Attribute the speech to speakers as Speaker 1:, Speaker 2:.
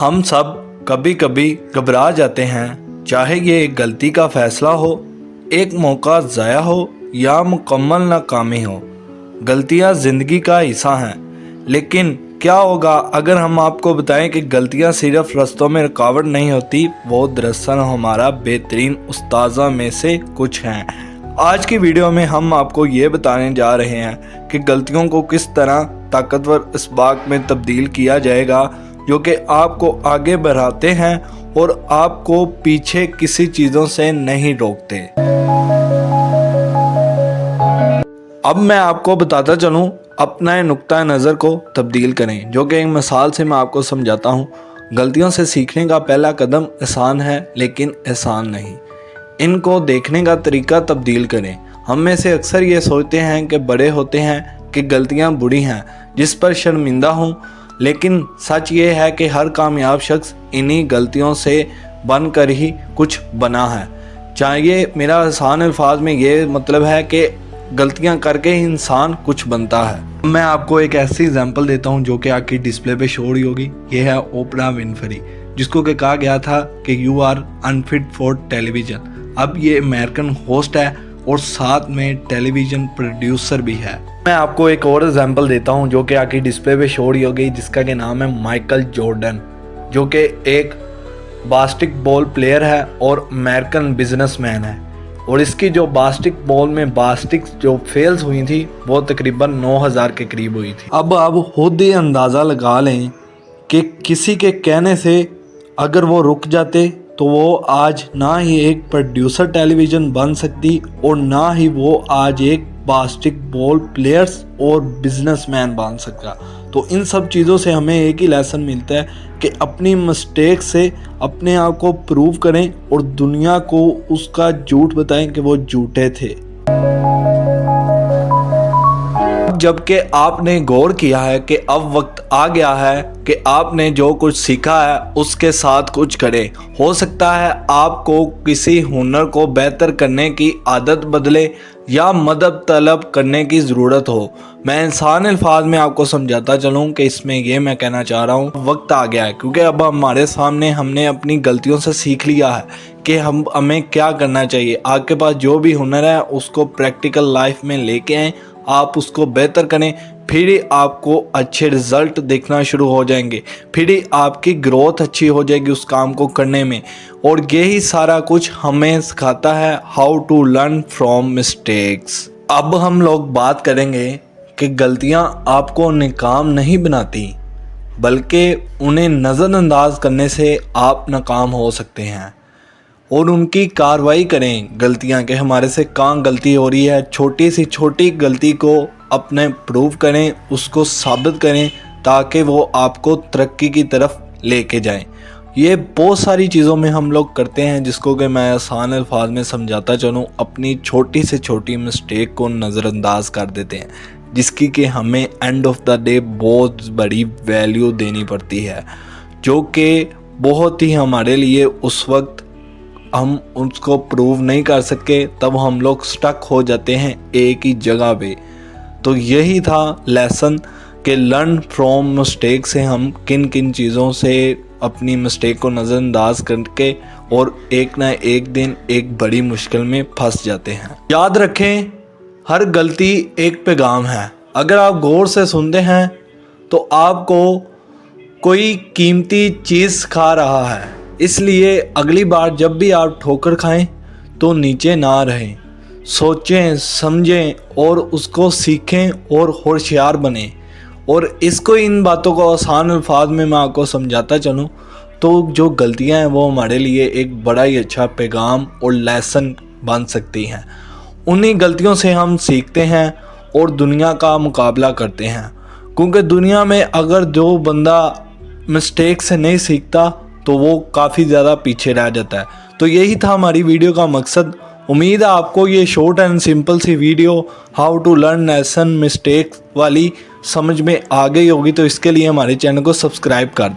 Speaker 1: हम सब कभी कभी घबरा जाते हैं, चाहे ये एक गलती का फैसला हो, एक मौका ज़ाया हो या मुकम्मल नाकामी हो। गलतियाँ ज़िंदगी का हिस्सा हैं, लेकिन क्या होगा अगर हम आपको बताएं कि गलतियाँ सिर्फ रास्तों में रुकावट नहीं होती, वो दरअसल हमारा बेहतरीन उस्ताज़ा में से कुछ हैं। आज की वीडियो में हम आपको ये बताने जा रहे हैं कि गलतियों को किस तरह ताकतवर इसबाक में तब्दील किया जाएगा, जो कि आपको आगे बढ़ाते हैं और आपको पीछे किसी चीज़ों से नहीं रोकते। अब मैं आपको बताता चलूं, अपना नुक्ता नज़र को तब्दील करें, जो कि एक मिसाल से मैं आपको समझाता हूं। गलतियों से सीखने का पहला कदम आसान है, लेकिन आसान नहीं। इनको देखने का तरीका तब्दील करें। हम में से अक्सर ये सोचते हैं कि बड़े होते हैं कि गलतियां बुरी हैं, जिस पर शर्मिंदा हूं, लेकिन सच ये है कि हर कामयाब शख्स इन्हीं गलतियों से बनकर ही कुछ बना है। चाहिए मेरा आसान अल्फाज में ये मतलब है कि गलतियां करके ही इंसान कुछ बनता है। मैं आपको एक ऐसी एग्जांपल देता हूं जो कि आपकी डिस्प्ले पे शो रही होगी। ये है ओपरा विनफ्री, जिसको कि कहा गया था कि you are unfit for television. अब ये अमेरिकन होस्ट है और साथ में टेलीविजन प्रोड्यूसर भी है। मैं आपको एक और एग्जांपल देता हूं जो कि आपकी डिस्प्ले पे शो रही होगी, जिसका के नाम है माइकल जॉर्डन, जो कि एक बास्केटबॉल प्लेयर है और अमेरिकन बिजनेसमैन है। और इसकी जो बास्केटबॉल में जो फेल्स हुई थी वो तकरीबन 9000 के करीब हुई थी। अब आप खुद ही अंदाज़ा लगा लें कि किसी के कहने से अगर वो रुक जाते तो वो आज ना ही एक प्रोड्यूसर टेलीविज़न बन सकती और ना ही वो आज एक बास्केटबॉल प्लेयर्स और बिजनेसमैन बन सकता। तो इन सब चीज़ों से हमें एक ही लेसन मिलता है कि अपनी मिस्टेक से अपने आप को प्रूव करें और दुनिया को उसका झूठ बताएं कि वो झूठे थे। जबकि आपने गौर किया है कि अब वक्त आ गया है कि आपने जो कुछ सीखा है उसके साथ कुछ करें। हो सकता है आपको किसी हुनर को बेहतर करने की आदत बदले या मदद तलब करने की ज़रूरत हो। मैं इंसान अल्फाज में आपको समझाता चलूँ कि इसमें ये मैं कहना चाह रहा हूँ, वक्त आ गया है, क्योंकि अब हमारे सामने हमने अपनी गलतियों से सीख लिया है कि हमें क्या करना चाहिए। आपके पास जो भी हुनर है उसको प्रैक्टिकल लाइफ में लेके आएँ, आप उसको बेहतर करें, फिर ही आपको अच्छे रिजल्ट देखना शुरू हो जाएंगे, फिर ही आपकी ग्रोथ अच्छी हो जाएगी उस काम को करने में। और यही सारा कुछ हमें सिखाता है how to learn from mistakes. अब हम लोग बात करेंगे कि गलतियां आपको नाकाम नहीं बनाती, बल्कि उन्हें नज़रअंदाज करने से आप नाकाम हो सकते हैं। और उनकी कार्रवाई करें गलतियां कि हमारे से कहाँ गलती हो रही है। छोटी सी छोटी गलती को अपने प्रूव करें, उसको साबित करें, ताकि वो आपको तरक्की की तरफ लेके जाएं। ये बहुत सारी चीज़ों में हम लोग करते हैं, जिसको कि मैं आसान अल्फाज में समझाता चलूँ, अपनी छोटी से छोटी मिस्टेक को नज़रअंदाज कर देते हैं, जिसकी कि हमें एंड ऑफ द डे बहुत बड़ी वैल्यू देनी पड़ती है, जो कि बहुत ही हमारे लिए उस वक्त हम उसको प्रूव नहीं कर सके, तब हम लोग स्टक हो जाते हैं एक ही जगह पे। तो यही था लेसन कि लर्न फ्रॉम मिस्टेक से हम किन किन चीज़ों से अपनी मिस्टेक को नज़रअंदाज करके और एक ना एक दिन एक बड़ी मुश्किल में फंस जाते हैं। याद रखें, हर गलती एक पैगाम है। अगर आप गौर से सुनते हैं तो आपको कोई कीमती चीज़ सिखा रहा है। इसलिए अगली बार जब भी आप ठोकर खाएं तो नीचे ना रहें, सोचें समझें और उसको सीखें और होशियार बनें। और इसको इन बातों को आसान अल्फाज में मैं आपको समझाता चलूँ तो जो गलतियां हैं वो हमारे लिए एक बड़ा ही अच्छा पैगाम और लेसन बन सकती हैं। उन्हीं गलतियों से हम सीखते हैं और दुनिया का मुकाबला करते हैं, क्योंकि दुनिया में अगर जो बंदा मिस्टेक से नहीं सीखता तो वो काफ़ी ज़्यादा पीछे रह जाता है। तो यही था हमारी वीडियो का मकसद। उम्मीद है आपको ये शॉर्ट एंड सिंपल सी video how to learn lesson mistake वाली समझ में आ गई होगी। तो इसके लिए हमारे चैनल को सब्सक्राइब कर